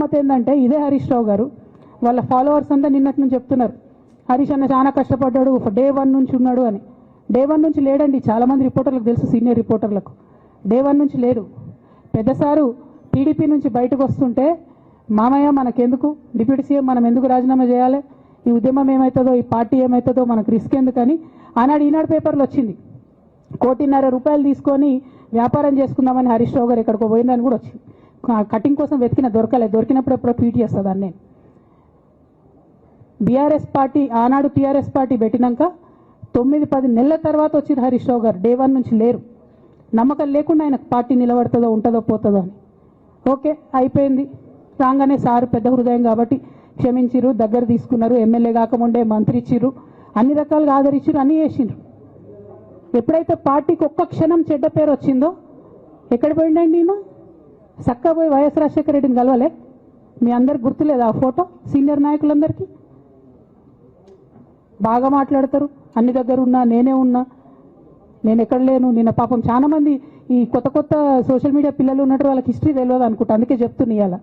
గమ్మత్ ఏంటంటే ఇదే హరీష్ రావు గారు వాళ్ళ ఫాలోవర్స్ అంతా నిన్నటి నుంచి చెప్తున్నారు హరీష్ అన్న చాలా కష్టపడ్డాడు డే 1 నుంచి ఉన్నాడు అని. డే 1 నుంచి లేడండి. చాలామంది రిపోర్టర్లకు తెలుసు, సీనియర్ రిపోర్టర్లకు డే 1 నుంచి లేదు. పెద్ద సారు టీడీపీ నుంచి బయటకు వస్తుంటే మామయ్య మనకెందుకు డిప్యూటీ సీఎం, మనం ఎందుకు రాజీనామా చేయాలి, ఈ ఉద్యమం ఏమవుతుందో, ఈ పార్టీ ఏమవుతుందో మనకు రిస్క్ ఎందుకని ఈనాడు పేపర్లో వచ్చింది. 1.5 కోటి తీసుకొని వ్యాపారం చేసుకుందామని హరీష్ రావు గారు ఎక్కడికో పోయిందని కూడా వచ్చింది. కటింగ్ కోసం వెతికిన దొరికినప్పుడు ఎప్పుడో ట్వీట్ చేస్తుందని నేను. బీఆర్ఎస్ పార్టీ ఆనాడు టీఆర్ఎస్ పార్టీ పెట్టినాక 9-10 నెలల తర్వాత వచ్చింది హరీష్ రావు గారు. డే 1 నుంచి లేరు. నమ్మకం లేకుండా ఆయన పార్టీ నిలబడుతుందో ఉంటుందో పోతుందో అని. ఓకే అయిపోయింది. రాగానే సార్ పెద్ద హృదయం కాబట్టి క్షమించిరు, దగ్గర తీసుకున్నారు, ఎమ్మెల్యే కాకముందే మంత్రి ఇచ్చిర్రు, అన్ని రకాలుగా ఆదరించిరు, అన్నీ చేసిండ్రు. ఎప్పుడైతే పార్టీకి ఒక్క క్షణం చెడ్డ పేరు వచ్చిందో ఎక్కడ పోయిండండి నేను చక్కగా పోయి వైఎస్ రాజశేఖర రెడ్డిని కలవలే? మీ అందరికి గుర్తులేదు ఆ ఫోటో? సీనియర్ నాయకులందరికీ బాగా మాట్లాడతారు, అన్ని దగ్గర ఉన్నా, నేనే ఉన్నా, నేను ఎక్కడ లేను. నిన్న పాపం చాలా మంది ఈ కొత్త సోషల్ మీడియా పిల్లలు ఉన్నట్టు వాళ్ళకి హిస్టరీ తెలియదు అనుకుంటా, అందుకే చెప్తున్నా ఇవాళ.